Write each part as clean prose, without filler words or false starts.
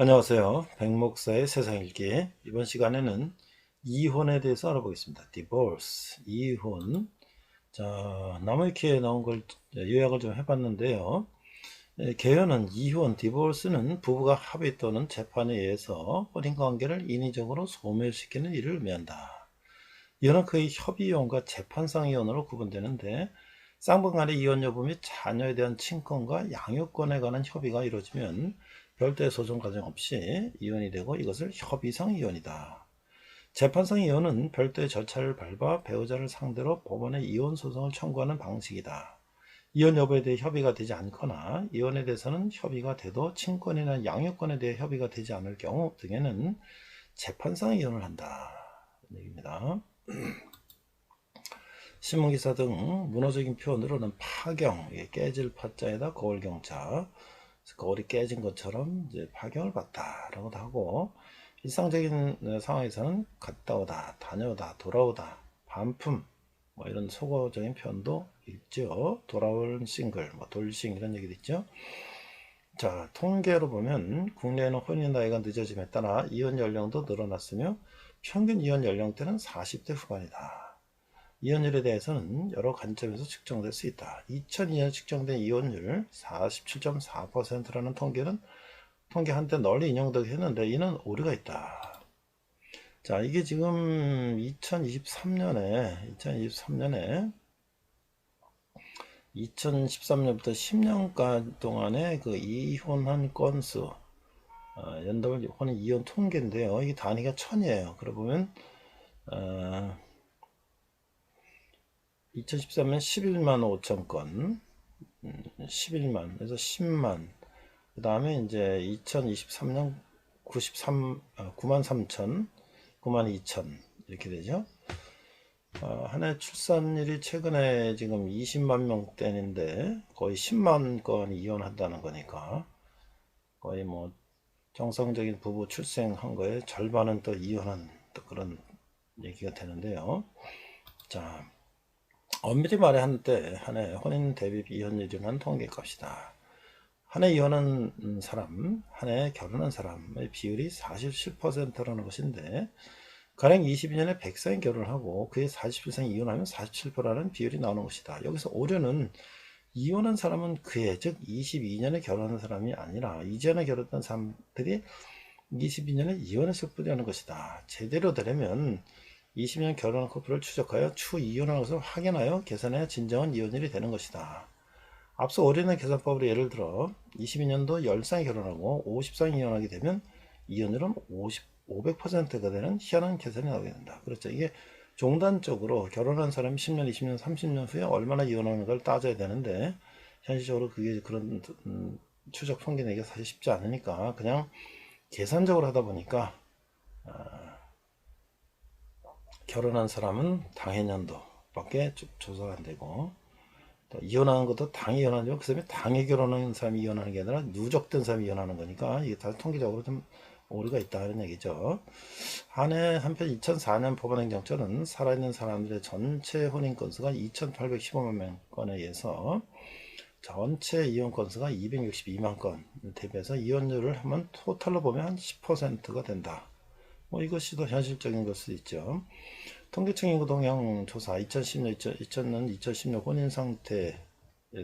안녕하세요. 백목사의 세상일기. 이번 시간에는 이혼에 대해서 알아보겠습니다. divorce, 이혼. 자, 나무위키에 나온 걸 요약을 좀 해봤는데요. 개요는 이혼, divorce는 부부가 합의 또는 재판에 의해서 혼인관계를 인위적으로 소멸시키는 일을 의미한다. 이혼은 거의 협의이혼과 재판상 이혼으로 구분되는데, 쌍방간의 이혼 여부 및 자녀에 대한 친권과 양육권에 관한 협의가 이루어지면 별도의 소송 과정 없이 이혼이 되고, 이것을 협의상 이혼이다. 재판상 이혼은 별도의 절차를 밟아 배우자를 상대로 법원에 이혼 소송을 청구하는 방식이다. 이혼 여부에 대해 협의가 되지 않거나 이혼에 대해서는 협의가 돼도 친권이나 양육권에 대해 협의가 되지 않을 경우 등에는 재판상 이혼을 한다. 이런 얘기입니다. 신문기사 등 문어적인 표현으로는 파경, 깨질 파자에다 거울경자, 거울이 깨진 것처럼 이제 파경을 받다라고도 하고, 일상적인 상황에서는 갔다 오다, 다녀오다, 돌아오다, 반품, 뭐 이런 속어적인 표현도 있죠. 돌아온 싱글, 뭐 돌싱 이런 얘기도 있죠. 자, 통계로 보면 국내에는 혼인 나이가 늦어짐에 따라 이혼 연령도 늘어났으며 평균 이혼 연령대는 40대 후반이다. 이혼율에 대해서는 여러 관점에서 측정될 수 있다. 2002년 측정된 이혼율 47.4%라는 통계는 통계 한때 널리 인용되긴 했는데 이는 오류가 있다. 자, 이게 지금 2013년부터 10년간 동안의 그 이혼한 건수, 연도별 혼인 이혼 통계인데요. 이게 단위가 1000이에요. 그래 보면 2013년 11만 5천 건, 11만, 그래서 10만, 그 다음에 이제 2023년 9만 3천, 9만 2천, 이렇게 되죠. 한 해 출산율이 최근에 지금 20만 명대인데 거의 10만 건이 이혼한다는 거니까 거의 뭐 정상적인 부부 출생한 거에 절반은 또 이혼한 또 그런 얘기가 되는데요. 자, 엄밀히 말해 한때 한 해 혼인 대비 이혼율이라는 통계값이다. 한 해 이혼한 사람, 한 해 결혼한 사람의 비율이 47%라는 것인데, 가령 22년에 100쌍이 결혼을 하고 그의 47쌍이 이혼하면 47%라는 비율이 나오는 것이다. 여기서 오류는 이혼한 사람은 그해, 즉 22년에 결혼한 사람이 아니라 이전에 결혼했던 사람들이 22년에 이혼했을 뿐이라는 것이다. 제대로 되려면 20년 결혼한 커플을 추적하여 추 이혼한 것을 확인하여 계산해야 진정한 이혼율이 되는 것이다. 앞서 올해는 계산법으로 예를 들어 22년도 10쌍이 결혼하고 50쌍이 이혼하게 되면 이혼율은 500%가 되는 희한한 계산이 나오게 된다. 그렇죠. 이게 종단적으로 결혼한 사람이 10년, 20년, 30년 후에 얼마나 이혼하는 걸 따져야 되는데, 현실적으로 그게 그런 추적 통계 내기가 사실 쉽지 않으니까 그냥 계산적으로 하다 보니까 결혼한 사람은 당해년도밖에 조사가 안 되고, 또 이혼하는 것도 당이 이혼하는, 그 다음에 당에 결혼한 사람이 이혼하는 게 아니라 누적된 사람이 이혼하는 거니까 이게 다 통계적으로 좀 오류가 있다는 얘기죠. 한편 2004년 법원행정처는 살아있는 사람들의 전체 혼인 건수가 2,815만 건에 의해서 전체 이혼 건수가 262만 건 대비해서 이혼율을 하면 토탈로 보면 한 10%가 된다. 뭐 이것이 더 현실적인 걸 수도 있죠. 통계청 인구 동향 조사 2010년, 2010년 혼인 상태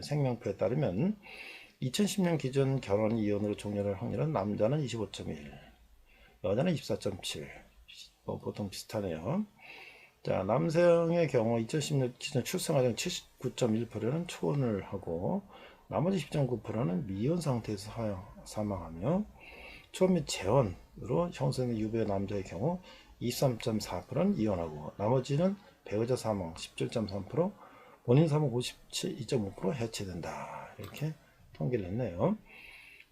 생명표에 따르면 2010년 기준 결혼 이혼으로 종료할 확률은 남자는 25.1, 여자는 24.7, 보통 비슷하네요. 자, 남성의 경우 2010년 기준 출생 과정 79.1%는 초혼을 하고 나머지 10.9%는 미혼 상태에서 사망하며, 초혼 및 재혼으로 형성된 유배 남자의 경우 23.4%는 이혼하고 나머지는 배우자 사망 17.3%, 본인 사망 52.5% 해체된다. 이렇게 통계를 냈네요.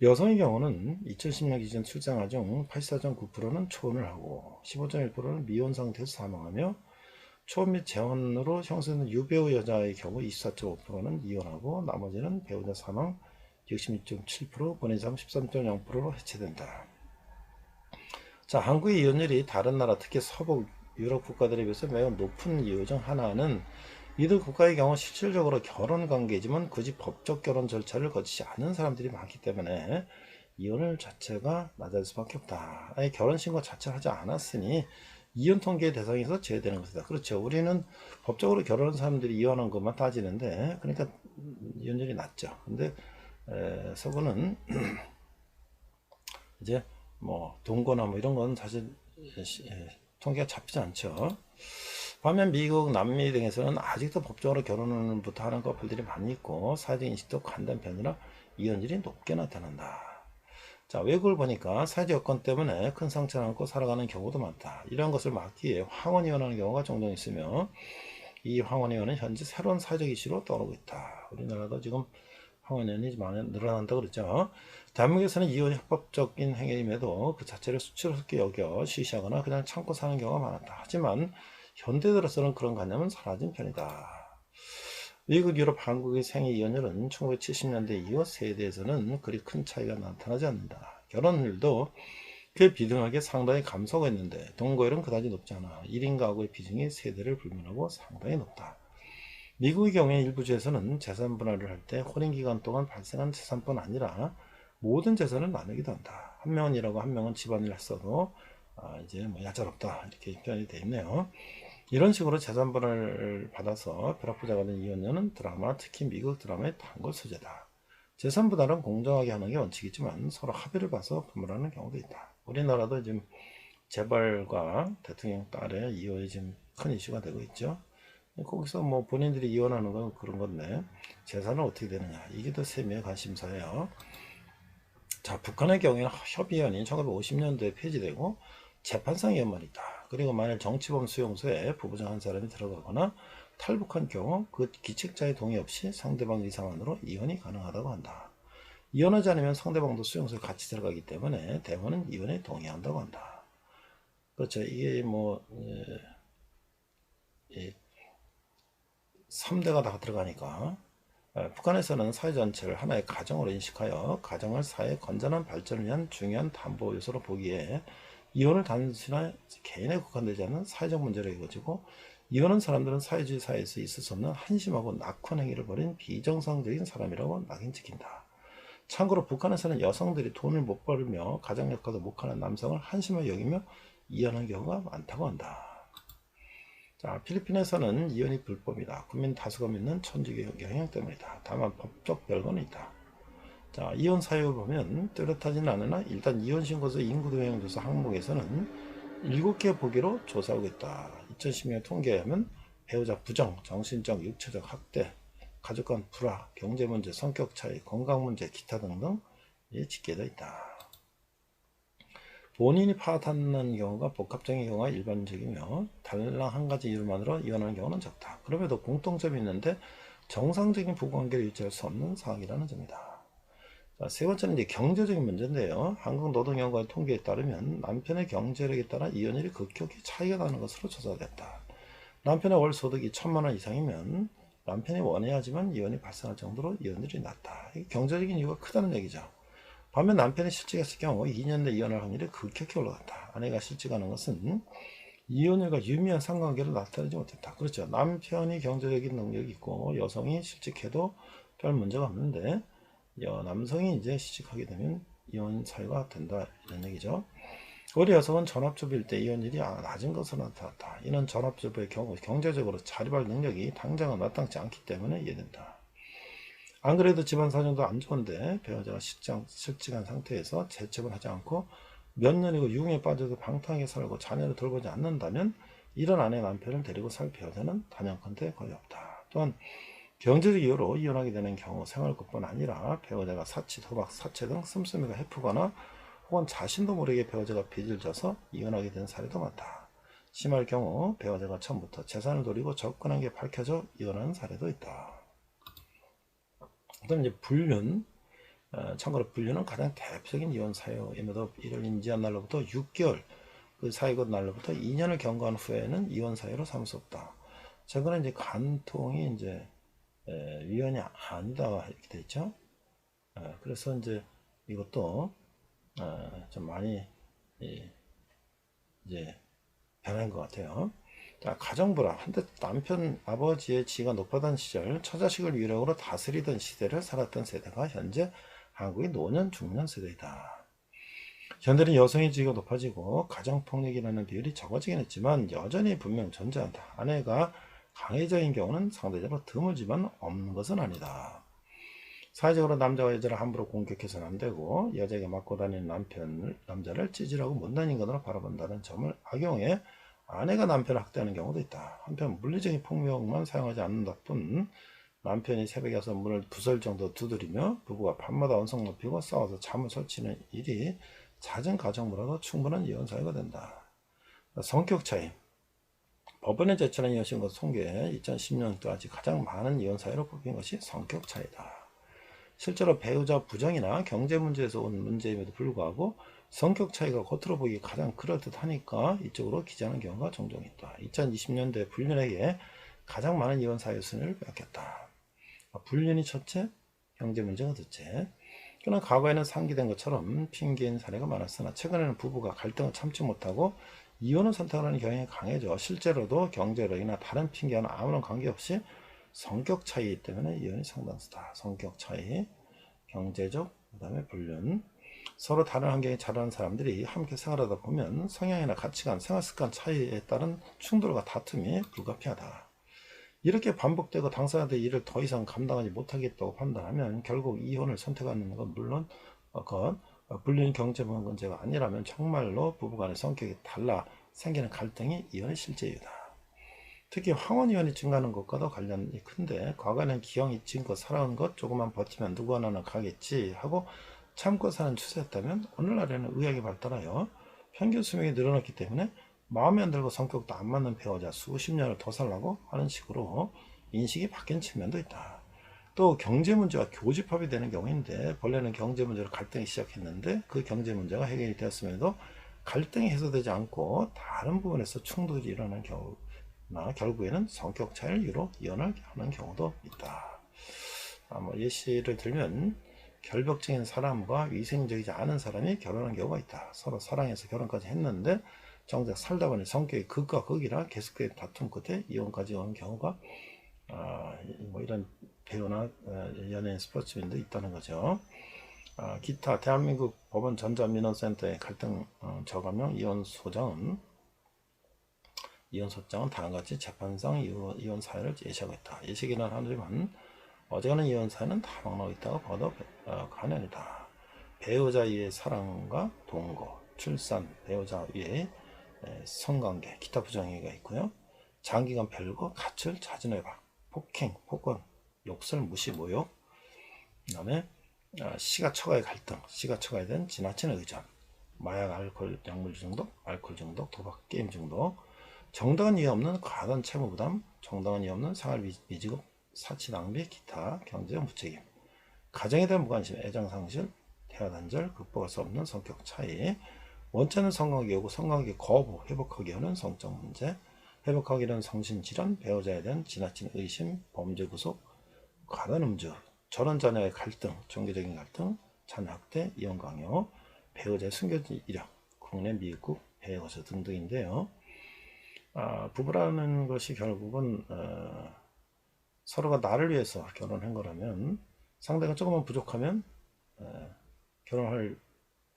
여성의 경우는 2010년 기준 출생아 중 84.9%는 초혼을 하고 15.1%는 미혼 상태에서 사망하며, 초혼 및 재혼으로 형성된 유배우 여자의 경우 24.5%는 이혼하고 나머지는 배우자 사망 66.7%, 본인 사망 13.0%로 해체된다. 자, 한국의 이혼율이 다른 나라, 특히 서북 유럽 국가들에 비해서 매우 높은 이유 중 하나는 이들 국가의 경우 실질적으로 결혼 관계지만 굳이 법적 결혼 절차를 거치지 않은 사람들이 많기 때문에 이혼율 자체가 낮아질 수밖에 없다. 아예 결혼신고 자체를 하지 않았으니 이혼 통계 대상에서 제외되는 것이다. 그렇죠. 우리는 법적으로 결혼한 사람들이 이혼한 것만 따지는데, 그러니까 이혼율이 낮죠. 근데 서구는 이제 뭐 동거나 뭐 이런 건 사실 통계가 잡히지 않죠. 반면 미국, 남미 등에서는 아직도 법적으로 결혼부터 하는 커플들이 많이 있고 사회적 인식도 간단 편이라 이혼율이 높게 나타난다. 자, 외국을 보니까 사회적 여건 때문에 큰 상처를 안고 살아가는 경우도 많다. 이런 것을 막기 위해 황혼이혼하는 경우가 종종 있으며 이 황혼이혼은 현재 새로운 사회적 이슈로 떠오르고 있다. 우리나라도 지금 황혼이혼이 많이 늘어난다고 그랬죠. 대한민국에서는 이혼이 합법적인 행위임에도 그 자체를 수치스럽게 여겨 시시하거나 그냥 참고 사는 경우가 많았다. 하지만 현대 들어서는 그런 관념은 사라진 편이다. 미국, 유럽, 한국의 생애 이혼율은 1970년대 이후 세대에서는 그리 큰 차이가 나타나지 않는다. 결혼율도 그 비등하게 상당히 감소하고 있는데 동거율은 그다지 높지 않아 1인 가구의 비중이 세대를 불문하고 상당히 높다. 미국의 경우에 일부 주에서는 재산 분할을 할 때 혼인 기간 동안 발생한 재산뿐 아니라 모든 재산을 나누기도 한다. 한 명은 일하고 한 명은 집안일을 했어도 이제 뭐 얄짤없다 이렇게 표현이 되어 있네요. 이런 식으로 재산 분할을 받아서 벼락부자가 된 이혼녀는 드라마, 특히 미국 드라마의 단골 소재다. 재산 분할은 공정하게 하는 게 원칙이지만 서로 합의를 봐서 분할하는 경우도 있다. 우리나라도 지금 재벌과 대통령 딸의 이혼이 지금 큰 이슈가 되고 있죠. 거기서 뭐 본인들이 이혼하는 건 그런 건데 재산은 어떻게 되느냐 이게 더 세미의 관심사예요. 자, 북한의 경우에는 협의원이 1950년도에 폐지되고 재판상 이혼만 있다. 그리고 만일 정치범 수용소에 부부중 한 사람이 들어가거나 탈북한 경우 그 기책자의 동의 없이 상대방 의사만으로 이혼이 가능하다고 한다. 이혼하지 않으면 상대방도 수용소에 같이 들어가기 때문에 대부분은 이혼에 동의한다고 한다. 그렇죠. 이게 뭐 3대가 다 들어가니까 북한에서는 사회 전체를 하나의 가정으로 인식하여 가정을 사회의 건전한 발전을 위한 중요한 담보 요소로 보기에 이혼을 단순한 개인에 국한되지 않는 사회적 문제로 여겨지고 이혼한 사람들은 사회주의 사회에서 있을 수 없는 한심하고 낙후한 행위를 벌인 비정상적인 사람이라고 낙인찍힌다. 참고로 북한에서는 여성들이 돈을 못 벌며 가정 역할도 못하는 남성을 한심하게 여기며 이혼한 경우가 많다고 한다. 자, 필리핀에서는 이혼이 불법이다. 국민 다수가 믿는 천주교 경향 때문이다. 다만 법적 별거는 있다. 자, 이혼 사유를 보면 뚜렷하지는 않으나 일단 이혼 신고서 인구 동향 조사 항목에서는 7개 보기로 조사하고 있다. 2010년 통계에 하면 배우자 부정, 정신적, 육체적 학대, 가족 간 불화, 경제 문제, 성격 차이, 건강 문제, 기타 등등 집계되어 있다. 본인이 파탄난 경우가 복합적인 경우가 일반적이며 달랑 한 가지 이유만으로 이혼하는 경우는 적다. 그럼에도 공통점이 있는데 정상적인 부부관계를 유지할 수 없는 상황이라는 점이다. 자, 세 번째는 이제 경제적인 문제인데요. 한국노동연구원 통계에 따르면 남편의 경제력에 따라 이혼율이 급격히 차이가 나는 것으로 조사됐다. 남편의 월 소득이 1,000만 원 이상이면 남편이 원해야지만 이혼이 발생할 정도로 이혼율이 낮다. 이게 경제적인 이유가 크다는 얘기죠. 반면 남편이 실직했을 경우 2년 내 이혼할 확률이 급격히 올라갔다. 아내가 실직하는 것은 이혼율과 유의미한 상관관계를 나타내지 못했다. 그렇죠. 남편이 경제적인 능력이 있고 여성이 실직해도 별 문제가 없는데 남성이 이제 실직하게 되면 이혼 사유가 된다 이런 얘기죠. 우리 여성은 전업주부일 때 이혼율이 낮은 것으로 나타났다. 이는 전업주부의 경우 경제적으로 자립할 능력이 당장은 마땅치 않기 때문에 이해된다. 안 그래도 집안 사정도 안 좋은데 배우자가 실직한 상태에서 재cep을 하지 않고 몇 년이고 유흥에 빠져도 방탕하게 살고 자녀를 돌보지 않는다면 이런 아내 남편을 데리고 살 배우자는 단연컨대 거의 없다. 또한 경제적 이유로 이혼하게 되는 경우 생활급뿐 아니라 배우자가 사치, 도박, 사채 등 씀씀이가 해프거나 혹은 자신도 모르게 배우자가 빚을 져서 이혼하게 된 사례도 많다. 심할 경우 배우자가 처음부터 재산을 노리고 접근한 게 밝혀져 이혼하는 사례도 있다. 그다음 이제 불륜. 참고로 불륜은 가장 대표적인 이혼 사유임에도 이를 인지한 날로부터 6개월, 그 사유가 날로부터 2년을 경과한 후에는 이혼 사유로 삼을 수 없다. 최근에 이제 간통이 이제 위헌이 아니다 이렇게 돼 있죠. 그래서 이제 이것도 좀 많이 이제 변한 것 같아요. 자, 가정불화. 한때 남편 아버지의 지위가 높았던 시절 처자식을 유력으로 다스리던 시대를 살았던 세대가 현재 한국의 노년 중년 세대이다. 현대는 여성의 지위가 높아지고 가정폭력이라는 비율이 적어지긴 했지만 여전히 분명 존재한다. 아내가 강해져인 경우는 상대적으로 드물지만 없는 것은 아니다. 사회적으로 남자와 여자를 함부로 공격해서는 안 되고 여자에게 맞고 다니는 남자를 찌질하고 못난 인간으로 바라본다는 점을 악용해 아내가 남편을 학대하는 경우도 있다. 한편 물리적인 폭력만 사용하지 않는다 뿐 남편이 새벽에 와서 문을 부설 정도 두드리며 부부가 밤마다 언성 높이고 싸워서 잠을 설치는 일이 잦은 가정물화도 충분한 이혼 사유가 된다. 성격 차이. 법원에 제출한 이혼신고 통계에 2010년도까지 가장 많은 이혼 사유로 뽑힌 것이 성격 차이다. 실제로 배우자 부정이나 경제 문제에서 온 문제임에도 불구하고 성격 차이가 겉으로 보기 가장 그럴듯하니까 이쪽으로 기재하는 경우가 종종 있다. 2020년도에 불륜에게 가장 많은 이혼 사유 순위를 빼앗겼다. 불륜이 첫째, 경제 문제가 둘째. 그러나 과거에는 상기된 것처럼 핑계인 사례가 많았으나 최근에는 부부가 갈등을 참지 못하고 이혼을 선택하는 경향이 강해져 실제로도 경제력이나 다른 핑계와는 아무런 관계없이 성격 차이 때문에 이혼이 상당수다. 성격 차이, 경제적, 그 다음에 불륜. 서로 다른 환경에 자라는 사람들이 함께 생활하다 보면 성향이나 가치관, 생활습관 차이에 따른 충돌과 다툼이 불가피하다. 이렇게 반복되고 당사자들이 이를 더 이상 감당하지 못하겠다고 판단하면 결국 이혼을 선택하는 건 물론 불륜 경제 문제가 아니라면 정말로 부부간의 성격이 달라 생기는 갈등이 이혼의 실제 이유다. 특히 황혼이혼이 증가하는 것과도 관련이 큰데 과거에는 기왕이 지금껏 살아온 것 조금만 버티면 누구 하나는 가겠지 하고 참고 사는 추세였다면 오늘날에는 의학이 발달하여 평균 수명이 늘어났기 때문에 마음에 안 들고 성격도 안 맞는 배우자 수십 년을 더 살라고 하는 식으로 인식이 바뀐 측면도 있다. 또 경제 문제와 교집합이 되는 경우인데 본래는 경제 문제로 갈등이 시작했는데 그 경제 문제가 해결이 되었음에도 갈등이 해소되지 않고 다른 부분에서 충돌이 일어나는 경우나 결국에는 성격 차이를 이유로 이혼을 하는 경우도 있다. 예시를 들면 결벽증인 사람과 위생적이지 않은 사람이 결혼한 경우가 있다. 서로 사랑해서 결혼까지 했는데 정작 살다 보니 성격이 극과 극이라 계속된 다툼 끝에 이혼까지 오는 경우가 이런 배우나 연예인 스포츠맨도 있다는 거죠. 기타 대한민국 법원 전자민원센터의 갈등 저감형 이혼소장은 다음과 같이 재판상 이혼 사유를 예시하고 있다. 예시기는 하지만 어지간한 이혼 사유는 다 막나고 있다고 봐도 과언이다. 배우자 위의 사랑과 동거, 출산, 배우자 위의 성관계, 기타 부정행위가 있고요. 장기간 별거, 가출, 자진외박, 폭행, 폭언, 욕설, 무시, 모욕, 그 다음에 시가처가의 갈등, 시가처가에 대한 지나친 의존, 마약, 알코올, 약물 중독, 알코올 중독, 도박, 게임 중독, 정당한 이유 없는 과다한 채무 부담, 정당한 이유 없는 생활 미지급, 사치 낭비, 기타 경제적 무책임, 가정에 대한 무관심, 애정 상실, 태아 단절, 극복할 수 없는 성격 차이, 원치 않는 성관계 요구, 성관계 거부, 회복하기 위한 성적 문제, 회복하기 위한 성신질환, 배우자에 대한 지나친 의심, 범죄 구속, 과다한 음주, 전원 자녀의 갈등, 종교적인 갈등, 자녀 학대, 이혼 강요, 배우자의 숨겨진 이력, 국내 미국, 해외 거주 등등인데요. 부부라는 것이 결국은 서로가 나를 위해서 결혼한 거라면 상대가 조금만 부족하면 결혼할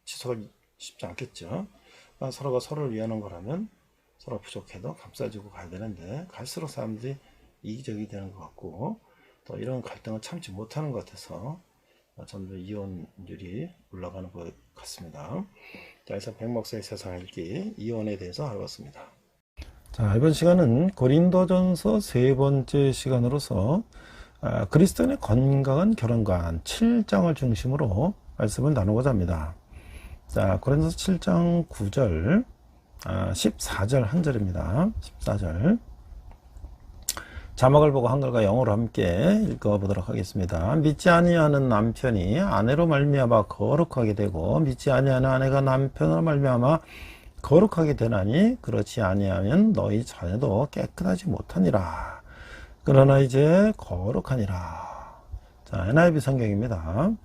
취소가 쉽지 않겠죠. 서로가 서로를 위하는 거라면 서로 부족해도 감싸주고 가야 되는데 갈수록 사람들이 이기적이 되는 것 같고 또 이런 갈등을 참지 못하는 것 같아서 점점 이혼율이 올라가는 것 같습니다. 자, 그래서 백목사의 세상 읽기 이혼에 대해서 알아봤습니다. 자, 이번 시간은 고린도전서 세 번째 시간으로서 그리스도인의 건강한 결혼관 7장을 중심으로 말씀을 나누고자 합니다. 자, 고린도서 7장 9절, 14절 한 절입니다. 14절. 자막을 보고 한글과 영어로 함께 읽어보도록 하겠습니다. 믿지 아니하는 남편이 아내로 말미암아 거룩하게 되고 믿지 아니하는 아내가 남편으로 말미암아 거룩하게 되나니 그렇지 아니하면 너희 자녀도 깨끗하지 못하니라. 그러나 이제 거룩하니라. 자, NIV 성경입니다.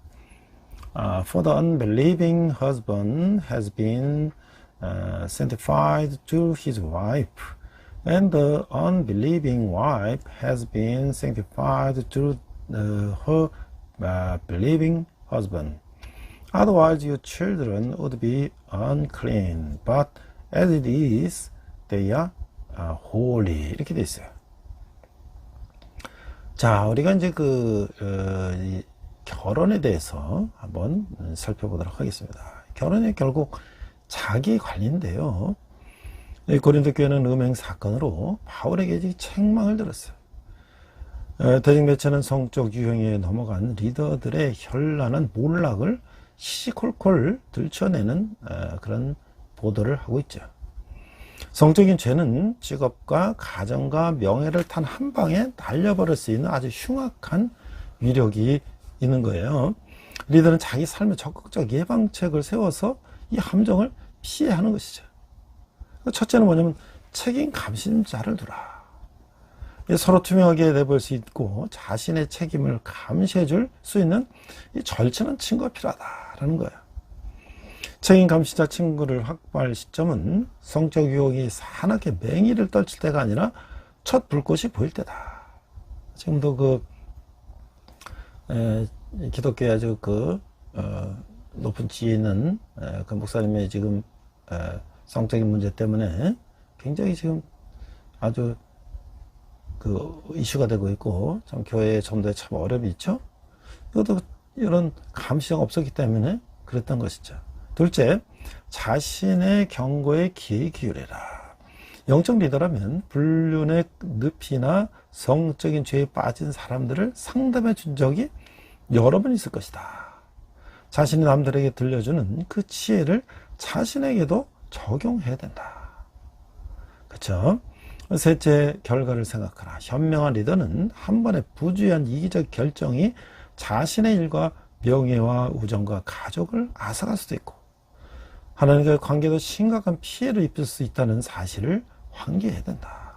For the unbelieving husband has been sanctified to his wife, and the unbelieving wife has been sanctified to her believing husband. Otherwise your children would be unclean. But as it is, they are holy. 이렇게 돼 있어요. 자, 우리가 이제 이 결혼에 대해서 한번 살펴보도록 하겠습니다. 결혼이 결국 자기 관리인데요. 고린도 교회는 음행 사건으로 바울에게 책망을 들었어요. 대중매체는 성적 유형에 넘어간 리더들의 현란한 몰락을 시시콜콜 들춰내는 그런 보도를 하고 있죠. 성적인 죄는 직업과 가정과 명예를 탄 한 방에 날려버릴 수 있는 아주 흉악한 위력이 있는 거예요. 리더는 자기 삶의 적극적 예방책을 세워서 이 함정을 피해야 하는 것이죠. 첫째는 뭐냐면 책임 감심자를 두라. 서로 투명하게 내볼 수 있고 자신의 책임을 감시해 줄 수 있는 이 절친한 친구가 필요하다라는 거예요. 책임 감시자 친구를 확보할 시점은 성적 유혹이 사납게 맹위를 떨칠 때가 아니라 첫 불꽃이 보일 때다. 지금도 기독교의 아주 높은 지혜 있는 그 목사님의 지금 성적인 문제 때문에 굉장히 지금 아주 이슈가 되고 있고 참 교회의 전도에 참 어려움이 있죠. 이것도 이런 감시가 없었기 때문에 그랬던 것이죠. 둘째, 자신의 경고에 귀 기울여라. 영적 리더라면 불륜의 늪이나 성적인 죄에 빠진 사람들을 상담해 준 적이 여러 번 있을 것이다. 자신이 남들에게 들려주는 그 지혜를 자신에게도 적용해야 된다. 그렇죠? 셋째, 결과를 생각하라. 현명한 리더는 한 번의 부주의한 이기적 결정이 자신의 일과 명예와 우정과 가족을 앗아갈 수도 있고 하나님과의 관계도 심각한 피해를 입힐 수 있다는 사실을 환기해야 된다.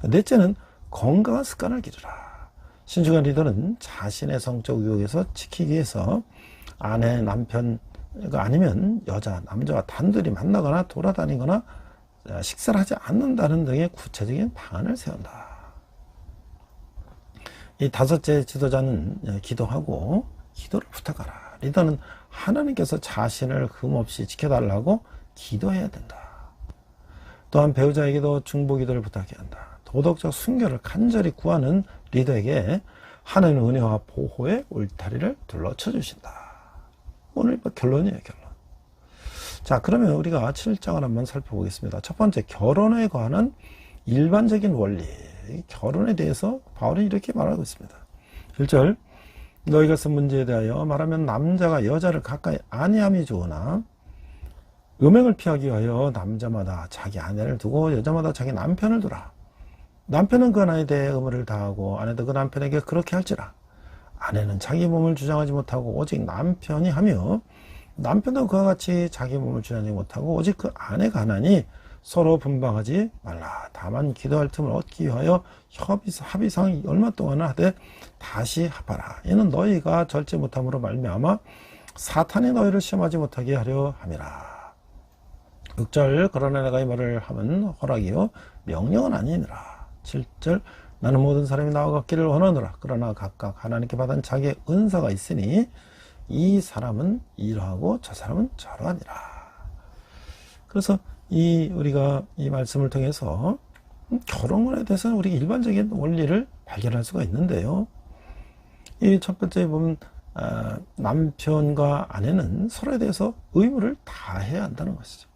넷째는 건강한 습관을 기르라. 신중한 리더는 자신의 성적 유혹에서 지키기 위해서 아내, 남편, 아니면 여자, 남자와 단둘이 만나거나 돌아다니거나 식사를 하지 않는다는 등의 구체적인 방안을 세운다. 이 다섯째 지도자는 기도하고 기도를 부탁하라. 리더는 하나님께서 자신을 흠없이 지켜달라고 기도해야 된다. 또한 배우자에게도 중보기도를 부탁해야 한다. 도덕적 순결을 간절히 구하는 리더에게 하나님의 은혜와 보호의 울타리를 둘러쳐 주신다. 오늘 결론이에요, 결론. 자, 그러면 우리가 7장을 한번 살펴보겠습니다. 첫 번째, 결혼에 관한 일반적인 원리. 결혼에 대해서 바울이 이렇게 말하고 있습니다. 1절, 너희가 쓴 문제에 대하여 말하면 남자가 여자를 가까이 아니함이 좋으나 음행을 피하기 위하여 남자마다 자기 아내를 두고 여자마다 자기 남편을 두라. 남편은 그 아내에 대해 의무를 다하고 아내도 그 남편에게 그렇게 할지라. 아내는 자기 몸을 주장하지 못하고 오직 남편이 하며 남편도 그와 같이 자기 몸을 주장하지 못하고 오직 그 아내가 하나니 서로 분방하지 말라. 다만 기도할 틈을 얻기 위하여 합의상 얼마 동안은 하되 다시 합하라. 이는 너희가 절제 못함으로 말미암아 사탄이 너희를 시험하지 못하게 하려 함이라. 6절, 그러나 내가 이 말을 하면 허락이요 명령은 아니니라. 7절, 나는 모든 사람이 나와 같기를 원하노라. 그러나 각각 하나님께 받은 자기의 은사가 있으니 이 사람은 이러하고 저 사람은 저러하니라. 그래서 우리가 이 말씀을 통해서 결혼에 대해서는 우리가 일반적인 원리를 발견할 수가 있는데요. 이 첫 번째 보면 남편과 아내는 서로에 대해서 의무를 다해야 한다는 것이죠.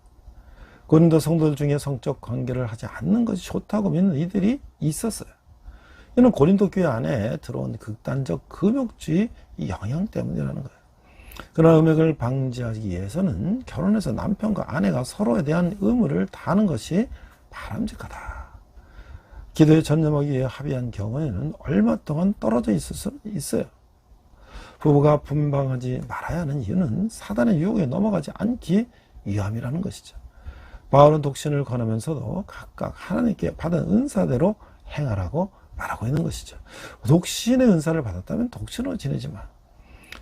고린도 성도들 중에 성적 관계를 하지 않는 것이 좋다고 믿는 이들이 있었어요. 이는 고린도 교회 안에 들어온 극단적 금욕주의 영향 때문이라는 거예요. 그러나 음욕을 방지하기 위해서는 결혼해서 남편과 아내가 서로에 대한 의무를 다하는 것이 바람직하다. 기도에 전념하기 위해 합의한 경우에는 얼마 동안 떨어져 있을 수 있어요. 부부가 분방하지 말아야 하는 이유는 사단의 유혹에 넘어가지 않기 위함이라는 것이죠. 바울은 독신을 권하면서도 각각 하나님께 받은 은사대로 행하라고 말하고 있는 것이죠. 독신의 은사를 받았다면 독신으로 지내지만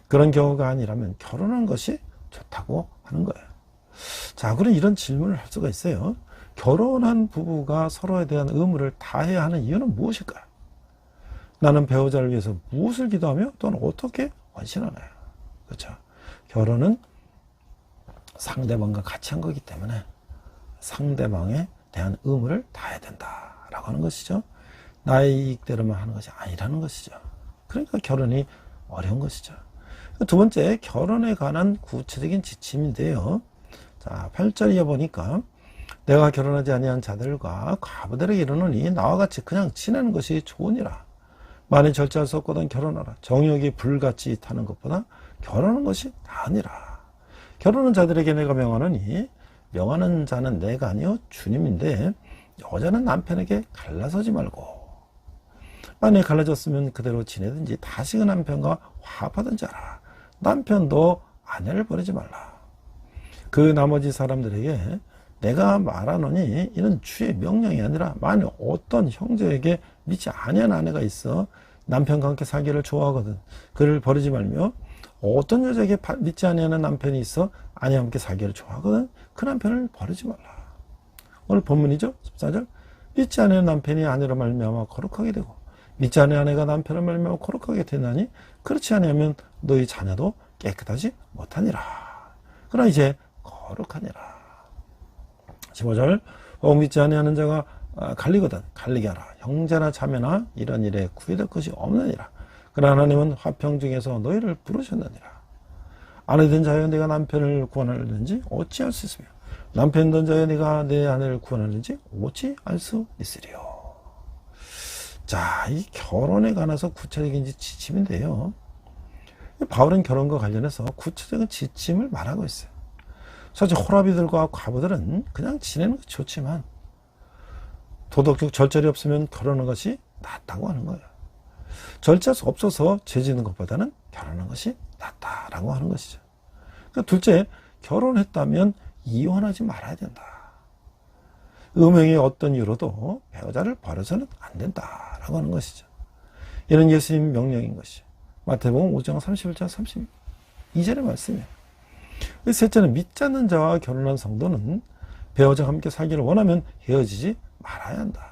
그런 경우가 아니라면 결혼한 것이 좋다고 하는 거예요. 자, 그럼 이런 질문을 할 수가 있어요. 결혼한 부부가 서로에 대한 의무를 다해야 하는 이유는 무엇일까요? 나는 배우자를 위해서 무엇을 기도하며 또는 어떻게 헌신하나요? 그렇죠? 결혼은 상대방과 같이 한 거기 때문에 상대방에 대한 의무를 다해야 된다라고 하는 것이죠. 나의 이익대로만 하는 것이 아니라는 것이죠. 그러니까 결혼이 어려운 것이죠. 두 번째, 결혼에 관한 구체적인 지침인데요. 자, 8절에 보니까 내가 결혼하지 아니한 자들과 과부들에게 이르노니 나와 같이 그냥 지내는 것이 좋으니라. 만일 절제할 수 없거든 결혼하라. 정욕이 불같이 타는 것보다 결혼하는 것이 나으니라. 결혼한 자들에게 내가 명하노니 명하는 자는 내가 아니요 주님인데 여자는 남편에게 갈라서지 말고 만일 갈라졌으면 그대로 지내든지 다시 그 남편과 화합하든지 하라. 남편도 아내를 버리지 말라. 그 나머지 사람들에게 내가 말하노니 이는 주의 명령이 아니라 만일 어떤 형제에게 믿지 아니한 아내가 있어 남편과 함께 살기를 좋아하거든 그를 버리지 말며 어떤 여자에게 믿지 아니하는 남편이 있어 아내와 함께 살기를 좋아하거든 그 남편을 버리지 말라. 오늘 본문이죠. 14절. 믿지 아니하는 남편이 아내로 말미암아 거룩하게 되고 믿지 아니하는 아내가 남편을 말미암아 거룩하게 되나니 그렇지 아니하면 너희 자녀도 깨끗하지 못하니라. 그러나 이제 거룩하니라. 15절. 믿지 아니하는 자가 갈리거든 갈리게 하라. 형제나 자매나 이런 일에 구애될 것이 없느니라. 그러나 하나님은 화평 중에서 너희를 부르셨느니라. 아내된 자여 내가 남편을 구원하려는지 어찌할 수 있으며 남편된 자여 내가 내 아내를 구원하려는지 어찌할 수 있으리요. 자, 이 결혼에 관해서 구체적인 지침인데요. 바울은 결혼과 관련해서 구체적인 지침을 말하고 있어요. 사실 호라비들과 과부들은 그냥 지내는 것이 좋지만 도덕적 절절이 없으면 결혼하는 것이 낫다고 하는 거예요. 절제할 수 없어서 죄 짓는 것보다는 결혼하는 것이 낫다라고 하는 것이죠. 그러니까 둘째, 결혼했다면 이혼하지 말아야 된다. 음행의 어떤 이유로도 배우자를 버려서는 안 된다라고 하는 것이죠. 이는 예수님 명령인 것이죠. 마태복음 5장 31절 32절의 말씀이에요. 셋째는 믿지 않는 자와 결혼한 성도는 배우자와 함께 살기를 원하면 헤어지지 말아야 한다.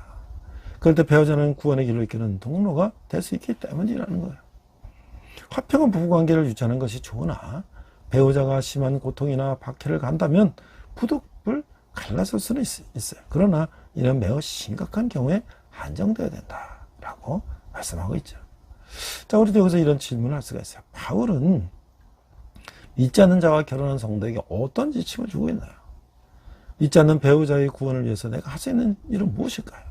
그럴 때 배우자는 구원의 길로 이끄는 통로가 될 수 있기 때문이라는 거예요. 화평한 부부관계를 유지하는 것이 좋으나 배우자가 심한 고통이나 박해를 간다면 부득불 갈라설 수는 있어요. 그러나 이는 매우 심각한 경우에 한정되어야 된다라고 말씀하고 있죠. 자, 우리도 여기서 이런 질문을 할 수가 있어요. 바울은 믿지 않는 자와 결혼한 성도에게 어떤 지침을 주고 있나요? 믿지 않는 배우자의 구원을 위해서 내가 할 수 있는 일은 무엇일까요?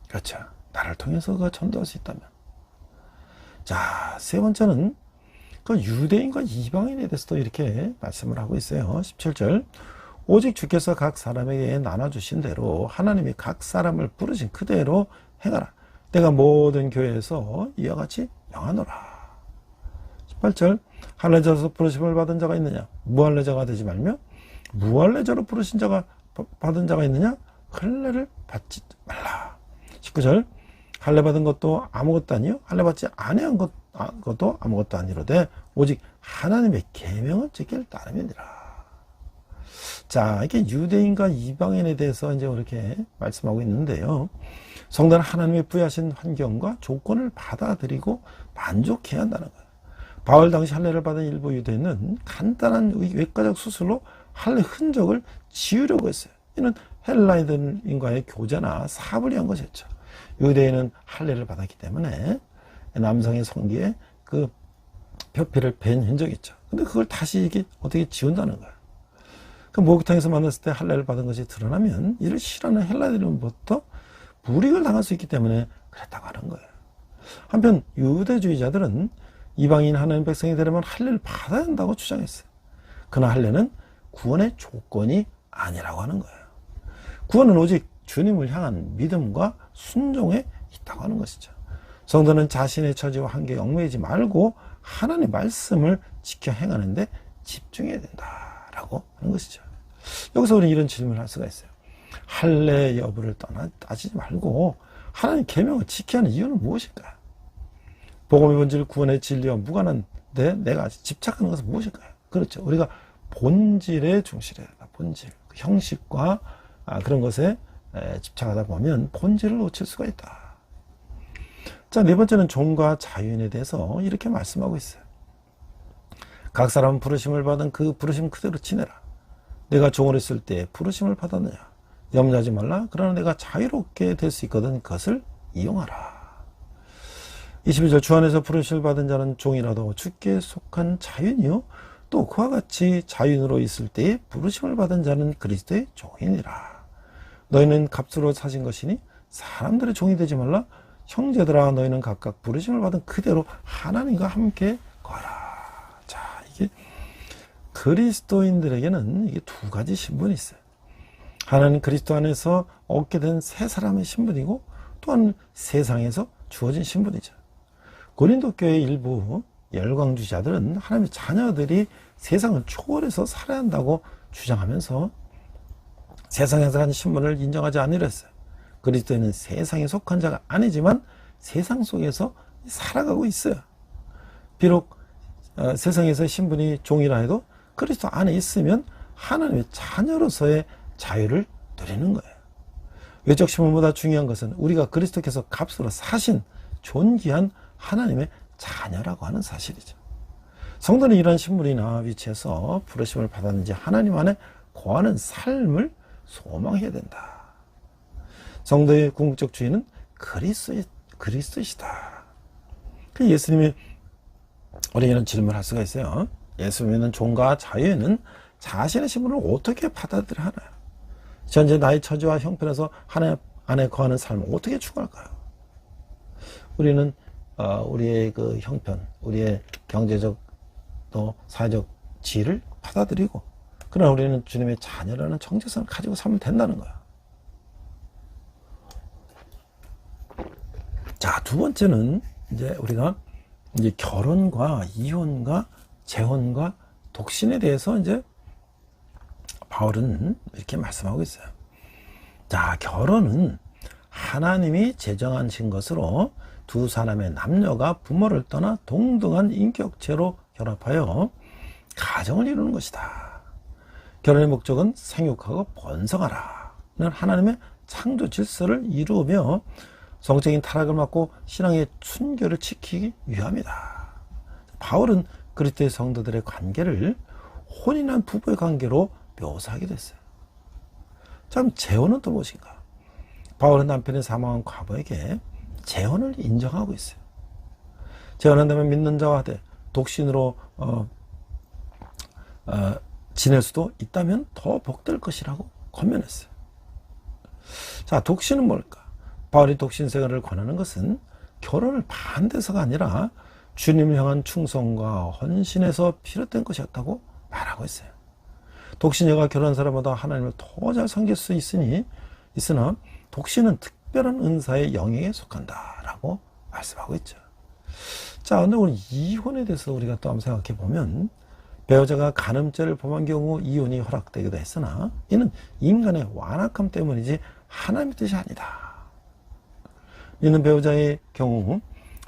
그렇죠. 나를 통해서 그 전도할 수 있다면. 자, 세 번째는 그 유대인과 이방인에 대해서도 이렇게 말씀을 하고 있어요. 17절. 오직 주께서 각 사람에게 나눠주신 대로 하나님이 각 사람을 부르신 그대로 행하라. 내가 모든 교회에서 이와 같이 명하노라. 18절. 할례자로서 부르심을 받은 자가 있느냐? 무할례자가 되지 말며 무할례자로 부르신 자가 받은 자가 있느냐? 할례를 받지 말라. 19절. 할례 받은 것도 아무것도 아니요 할례 받지 아니한 것도 아무것도 아니로되 오직 하나님의 계명을 지킬 따름이니라. 자, 이렇게 유대인과 이방인에 대해서 이제 이렇게 말씀하고 있는데요. 성도는 하나님의 부여하신 환경과 조건을 받아들이고 만족해야 한다는 거예요. 바울 당시 할례를 받은 일부 유대인은 간단한 외과적 수술로 할례 흔적을 지우려고 했어요. 이는 헬라인과의 교제나 사업을 위한 것이었죠. 유대인은 할례를 받았기 때문에 남성의 성기에 그 표피를 뺀 흔적이 있죠. 근데 그걸 다시 이게 어떻게 지운다는 거예요. 그 목욕탕에서 만났을 때 할례를 받은 것이 드러나면 이를 싫어하는 헬라인으로부터 불이익을 당할 수 있기 때문에 그랬다고 하는 거예요. 한편 유대주의자들은 이방인 하나님 백성이 되려면 할례를 받아야 한다고 주장했어요. 그러나 할례는 구원의 조건이 아니라고 하는 거예요. 구원은 오직 주님을 향한 믿음과 순종에 있다고 하는 것이죠. 성도는 자신의 처지와 한계에 얽매이지 말고 하나님의 말씀을 지켜 행하는 데 집중해야 된다라고 하는 것이죠. 여기서 우리는 이런 질문을 할 수가 있어요. 할례 여부를 따지지 말고 하나님 계명을 지켜야 하는 이유는 무엇일까요? 복음의 본질 구원의 진리와 무관한데 내가 집착하는 것은 무엇일까요? 그렇죠. 우리가 본질에 충실해야 한다. 본질, 형식과 그런 것에 집착하다 보면 본질을 놓칠 수가 있다. 자, 네 번째는 종과 자유인에 대해서 이렇게 말씀하고 있어요. 각 사람은 부르심을 받은 그 부르심 그대로 지내라. 내가 종을 했을 때 부르심을 받았느냐. 염려하지 말라. 그러나 내가 자유롭게 될 수 있거든 그것을 이용하라. 21절 주 안에서 부르심을 받은 자는 종이라도 주께 속한 자유니요 또 그와 같이 자유인으로 있을 때에 부르심을 받은 자는 그리스도의 종이니라. 너희는 값으로 사신 것이니 사람들의 종이 되지 말라. 형제들아 너희는 각각 부르심을 받은 그대로 하나님과 함께 거라. 자, 이게 그리스도인들에게는 이게 두 가지 신분이 있어요. 하나는 그리스도 안에서 얻게 된 새 사람의 신분이고 또한 세상에서 주어진 신분이죠. 고린도 교회 일부 열광주자들은 하나님의 자녀들이 세상을 초월해서 살아야 한다고 주장하면서 세상에서 가진 신분을 인정하지 않으려 했어요. 그리스도인은 세상에 속한 자가 아니지만 세상 속에서 살아가고 있어요. 비록 세상에서 신분이 종이라 해도 그리스도 안에 있으면 하나님의 자녀로서의 자유를 누리는 거예요. 외적 신분보다 중요한 것은 우리가 그리스도께서 값으로 사신 존귀한 하나님의 자녀라고 하는 사실이죠. 성도는 이런 신분이나 위치에서 부르심을 받았는지 하나님 안에 거하는 삶을 소망해야 된다. 성도의 궁극적 주인은 그리스도이시다. 예수님이 우리에게는 질문을 할 수가 있어요. 예수 믿는 종과 자유인은 자신의 신분을 어떻게 받아들여야 하나요? 현재 나의 처지와 형편에서 하나님 안에 거하는 삶을 어떻게 추구할까요? 우리는 우리의 그 형편, 우리의 경제적 또 사회적 지위를 받아들이고, 그러나 우리는 주님의 자녀라는 정체성을 가지고 살면 된다는 거야. 자, 두 번째는 이제 우리가 이제 결혼과 이혼과 재혼과 독신에 대해서 이제 바울은 이렇게 말씀하고 있어요. 자, 결혼은 하나님이 제정하신 것으로 두 사람의 남녀가 부모를 떠나 동등한 인격체로 결합하여 가정을 이루는 것이다. 결혼의 목적은 생육하고 번성하라는 하나님의 창조 질서를 이루며 성적인 타락을 막고 신앙의 순결을 지키기 위함이다. 바울은 그리스도의 성도들의 관계를 혼인한 부부의 관계로 묘사하게 됐어요. 자, 그럼 재혼은 또 무엇인가? 바울은 남편이 사망한 과부에게 재혼을 인정하고 있어요. 재혼한다면 믿는 자와 하되 독신으로 지낼 수도 있다면 더 복될 것이라고 권면했어요. 자, 독신은 뭘까? 바울이 독신 생활을 권하는 것은 결혼을 반대해서가 아니라 주님을 향한 충성과 헌신에서 비롯된 것이었다고 말하고 있어요. 독신녀가 결혼한 사람보다 하나님을 더 잘 섬길 수 있으나 독신은 특별한 은사의 영역에 속한다라고 말씀하고 있죠. 자, 근데 오늘 이혼에 대해서 우리가 또 한번 생각해 보면 배우자가 간음죄를 범한 경우 이혼이 허락되기도 했으나 이는 인간의 완악함 때문이지 하나님의 뜻이 아니다. 이는 배우자의 경우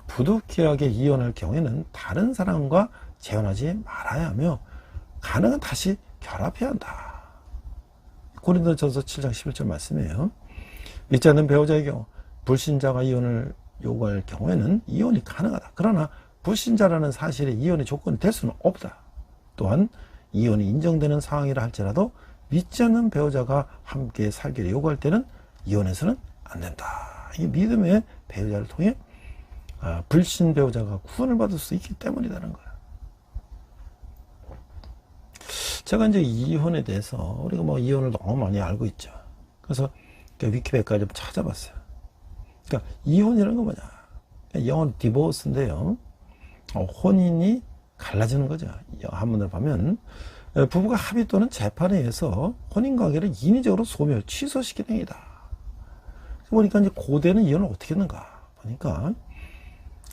부득이하게 이혼할 경우에는 다른 사람과 재혼하지 말아야 하며 가능한 다시 결합해야 한다. 고린도전서 7장 11절 말씀이에요. 믿지 않는 배우자의 경우 불신자가 이혼을 요구할 경우에는 이혼이 가능하다. 그러나 불신자라는 사실이 이혼의 조건이 될 수는 없다. 또한 이혼이 인정되는 상황이라 할지라도 믿지 않는 배우자가 함께 살기를 요구할 때는 이혼해서는 안 된다. 이게 믿음의 배우자를 통해 불신 배우자가 구원을 받을 수 있기 때문이라는 거야. 제가 이제 이혼에 대해서 우리가 뭐 이혼을 너무 많이 알고 있죠. 그래서 위키백과를 좀 찾아봤어요. 그러니까 이혼이라는 건 뭐냐? 영어는 디보스인데요. 혼인이 갈라지는 거죠. 한문으로 보면 부부가 합의 또는 재판에 의해서 혼인관계를 인위적으로 소멸, 취소시키는 행위다. 보니까 이제 고대는 이혼을 어떻게 했는가? 보니까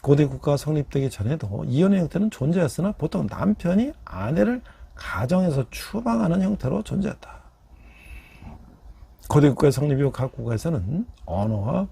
고대 국가가 성립되기 전에도 이혼의 형태는 존재했으나 보통 남편이 아내를 가정에서 추방하는 형태로 존재했다. 고대 국가의 성립 이후 각 국가에서는 언어와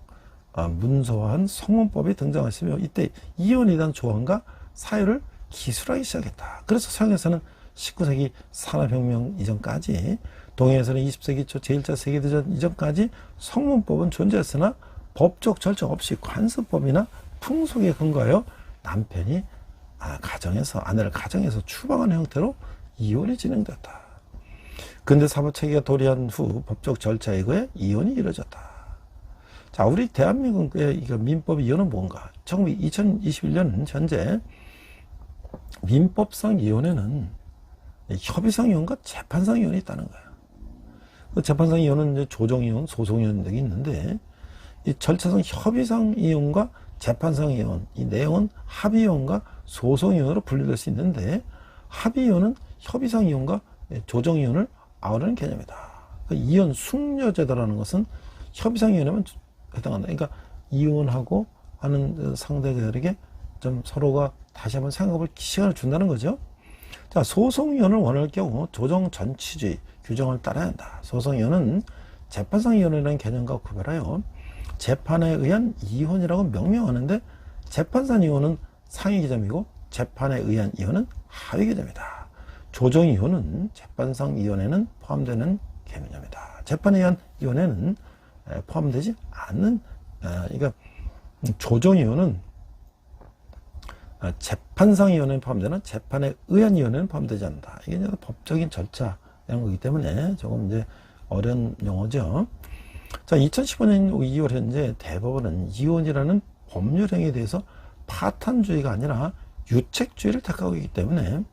문서화한 성문법이 등장했으며 이때 이혼에 대한 조항과 사유를 기술하기 시작했다. 그래서 서양에서는 19세기 산업혁명 이전까지, 동해에서는 20세기 초 제1차 세계대전 이전까지 성문법은 존재했으나 법적 절차 없이 관습법이나 풍속에 근거하여 남편이 가정에서 아내를 가정에서 추방하는 형태로 이혼이 진행됐다. 근대 사법체계가 도래한 후 법적 절차에 의해 이혼이 이루어졌다. 자, 우리 대한민국의 이거 민법 이혼은 뭔가? 2021년 현재 민법상 이혼에는 협의상 이혼과 재판상 이혼이 있다는 거예요. 그 재판상 이혼은 이제 조정 이혼, 소송 이혼 등이 있는데, 이 절차상 협의상 이혼과 재판상 이혼, 이 내용은 합의 이혼과 소송 이혼으로 분류될 수 있는데, 합의 이혼은 협의상 이혼과 조정 이혼을 아우르는 개념이다. 그 이혼 숙려제도라는 것은 협의상 이혼에만 해당한다. 그러니까 이혼하고 하는 상대들에게 좀 서로가 다시 한번 생각해볼 시간을 준다는 거죠. 자, 소송이혼을 원할 경우 조정 전치주의 규정을 따라야 한다. 소송이혼은 재판상 이혼이라는 개념과 구별하여 재판에 의한 이혼이라고 명명하는데, 재판상 이혼은 상위 개념이고 재판에 의한 이혼은 하위 개념이다. 조정 이혼은 재판상 이혼에는 포함되는 개념이다. 재판에 의한 이혼에는 포함되지 않는, 그러니까 조정 이혼은 재판상 이혼에 포함되는, 재판에 의한 이혼에는 포함되지 않는다. 이게 이제 법적인 절차 이런 거기 때문에 조금 이제 어려운 용어죠. 자, 2015년 2월 현재 대법원은 이혼이라는 법률행위에 대해서 파탄주의가 아니라 유책주의를 택하고 있기 때문에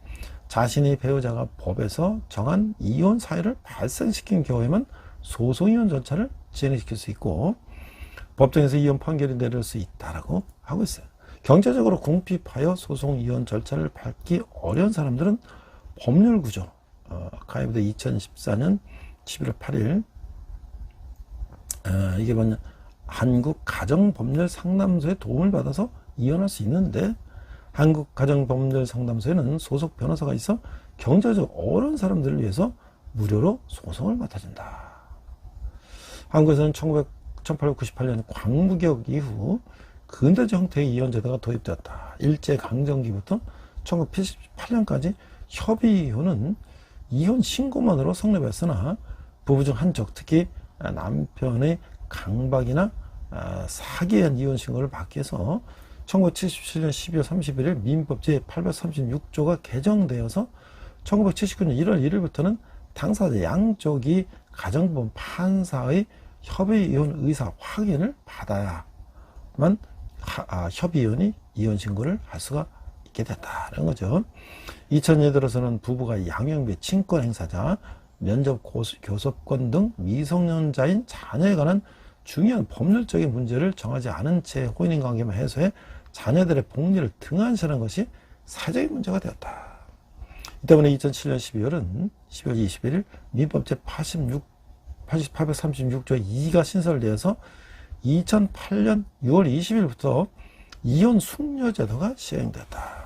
자신의 배우자가 법에서 정한 이혼 사유를 발생시킨 경우에만 소송이혼 절차를 진행시킬 수 있고, 법정에서 이혼 판결이 내릴 수 있다라고 하고 있어요. 경제적으로 궁핍하여 소송 이혼 절차를 밟기 어려운 사람들은 법률 구조, 가입된 2014년 11월 8일 이게 뭐냐, 한국가정법률상담소의 도움을 받아서 이혼할 수 있는데, 한국가정법률상담소에는 소속 변호사가 있어 경제적으로 어려운 사람들을 위해서 무료로 소송을 맡아준다. 한국에서는 1898년 광무개혁 이후 근대적 형태의 이혼 제도가 도입되었다. 일제강점기부터 1978년까지 협의이혼은 이혼 신고만으로 성립했으나 부부 중 한쪽, 특히 남편의 강박이나 사기에 의한 이혼 신고를 받기 위해서 1977년 12월 31일 민법 제836조가 개정되어서 1979년 1월 1일부터는 당사자 양쪽이 가정법 판사의 협의이혼 의사 확인을 받아야만 협의이혼이 이혼 신고를 할 수가 있게 됐다는 거죠. 2000년 들어서는 부부가 양형비, 친권 행사자, 면접 교섭권 등 미성년자인 자녀에 관한 중요한 법률적인 문제를 정하지 않은 채 혼인관계만 해소해 자녀들의 복리를 등한시하는 것이 사회적인 문제가 되었다. 이 때문에 2007년 12월 21일 민법 제836조 2가 신설되어서 2008년 6월 20일부터 이혼 숙려 제도가 시행됐다.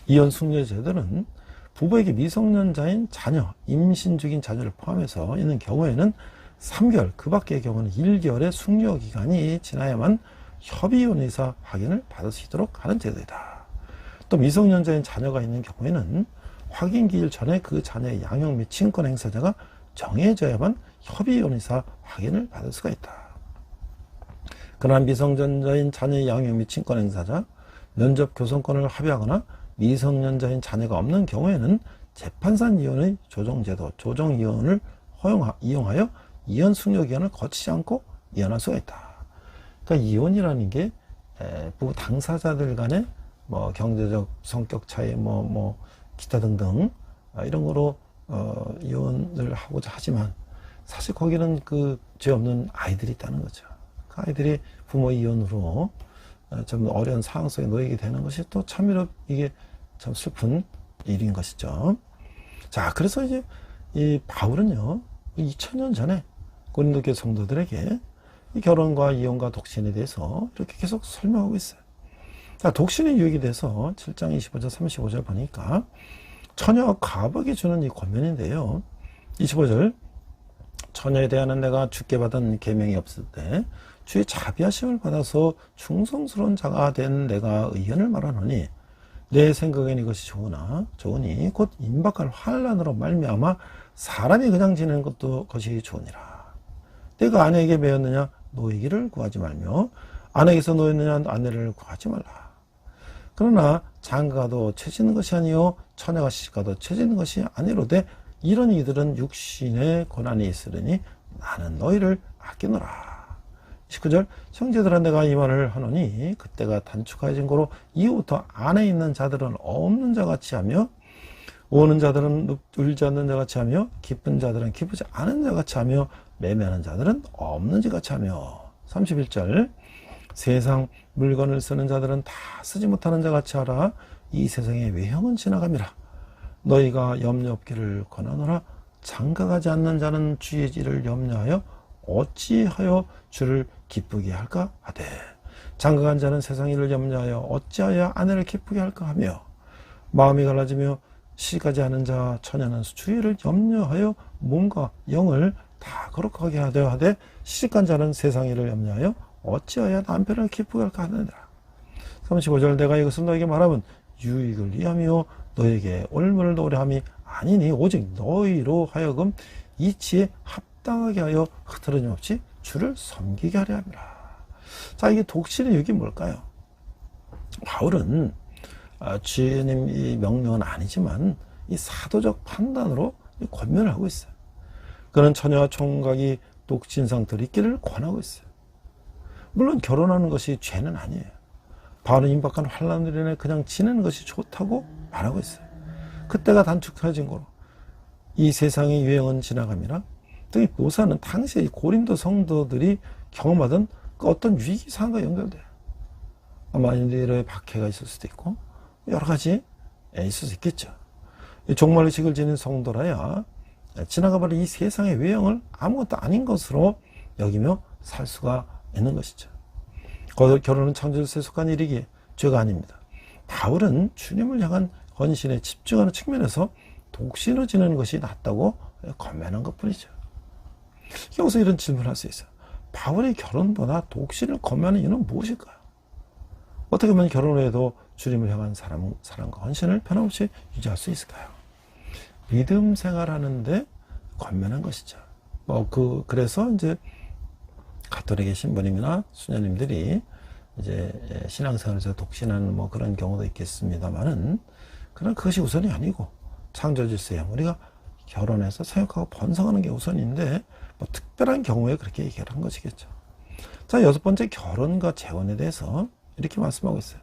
이혼 숙려 제도는 부부에게 미성년자인 자녀, 임신 중인 자녀를 포함해서 있는 경우에는 3개월, 그 밖의 경우는 1개월의 숙려 기간이 지나야만 협의이혼 의사 확인을 받을 수 있도록 하는 제도이다. 또 미성년자인 자녀가 있는 경우에는 확인 기일 전에 그 자녀의 양형 및 친권 행사자가 정해져야만 협의이혼 의사 확인을 받을 수가 있다. 그러나 미성년자인 자녀의 양형 및 친권 행사자, 면접 교섭권을 합의하거나 미성년자인 자녀가 없는 경우에는 재판상 이혼의 조정제도, 조정이혼을 이용하여 이혼 숙려 기간을 거치지 않고 이혼할 수가 있다. 그러니까 이혼이라는 게 부부 당사자들 간의 뭐 경제적 성격 차이, 기타 등등 이런 거로 이혼을 하고자 하지만, 사실 거기는 그 죄 없는 아이들이 있다는 거죠. 그 아이들이 부모 이혼으로 좀 어려운 상황 속에 놓이게 되는 것이 또 참으로 이게 참 슬픈 일인 것이죠. 자, 그래서 이제 이 바울은요, 2000년 전에 고린도 교회 성도들에게 이 결혼과 이혼과 독신에 대해서 이렇게 계속 설명하고 있어요. 자, 독신의 유익에 대해서 7장 25절 35절 보니까 처녀와 과부에게 주는 이 권면인데요. 25절, 처녀에 대하여는 내가 주께 받은 계명이 없을 때 주의 자비하심을 받아서 충성스러운 자가 된 내가 의견을 말하노니, 내 생각엔 이것이 좋으니 곧 임박할 환난으로 말미암아 사람이 그냥 지내는 것이 좋으니라. 내가 아내에게 매였느냐, 노이기를 구하지 말며 아내에게서 노였느냐, 아내를 구하지 말라. 그러나 장가도 채지는 것이 아니요 처녀가 시집가도 채지는 것이 아니로되 이런 이들은 육신의 고난이 있으리니 나는 너희를 아끼노라. 19절 형제들아 내가 이 말을 하노니 그때가 단축하여진 거로 이후부터 안에 있는 자들은 없는 자같이 하며 우는 자들은 울지 않는 자같이 하며 기쁜 자들은 기쁘지 않은 자같이 하며 매매하는 자들은 없는 자같이 하며 31절 세상 물건을 쓰는 자들은 다 쓰지 못하는 자같이 하라. 이 세상의 외형은 지나감이라. 너희가 염려 없기를 권하노라. 장가가지 않는 자는 주의 일을 염려하여 어찌하여 주를 기쁘게 할까 하되 장가간 자는 세상 일을 염려하여 어찌하여 아내를 기쁘게 할까 하며 마음이 갈라지며 시집가지 않은 자 처녀는 주의 일을 염려하여 몸과 영을 다 거룩하게 하되 시집간 자는 세상 일을 염려하여 어찌하여 남편을 기쁘게 할까 하느니라. 35절 내가 이것을 너에게 말하면 유익을 위하며 너에게 올무를 노래함이 아니니 오직 너희로 하여금 이치에 합당하게 하여 흐트러짐 없이 주를 섬기게 하려 함이라. 자, 이게 독신의 유익이 뭘까요? 바울은 주님 이 명령은 아니지만 이 사도적 판단으로 권면을 하고 있어요. 그는 처녀와 총각이 독신 상태로 있기를 권하고 있어요. 물론 결혼하는 것이 죄는 아니에요. 바울은 임박한 환난으로 인해 그냥 지내는 것이 좋다고 말하고 있어요. 그때가 단축해진 거로 이 세상의 유행은 지나감이라. 이 묘사는 당시의 고린도 성도들이 경험하던 그 어떤 위기상과 연결돼요. 아마 인들의 박해가 있을 수도 있고 여러 가지 있을 수 있겠죠. 종말의 직을 지닌 성도라야 지나가버린 이 세상의 외형을 아무것도 아닌 것으로 여기며 살 수가 있는 것이죠. 결혼은 창조주에 속한 일이기에 죄가 아닙니다. 바울은 주님을 향한 헌신에 집중하는 측면에서 독신을 지내는 것이 낫다고 권면한 것뿐이죠. 여기서 이런 질문을 할 수 있어요. 바울의 결혼보다 독신을 권면하는 이유는 무엇일까요? 어떻게 보면 결혼 후에도 주님을 향한 사랑과 헌신을 변함없이 유지할 수 있을까요? 믿음 생활하는데 권면한 것이죠. 그래서 이제 가톨릭의 신부님이나 수녀님들이 이제 신앙생활에서 독신하는 그런 경우도 있겠습니다만은, 그러나 그것이 우선이 아니고 창조 질서에 우리가 결혼해서 사역하고 번성하는 게 우선인데 특별한 경우에 그렇게 얘기를 한 것이겠죠. 자, 6번째 결혼과 재혼에 대해서 이렇게 말씀하고 있어요.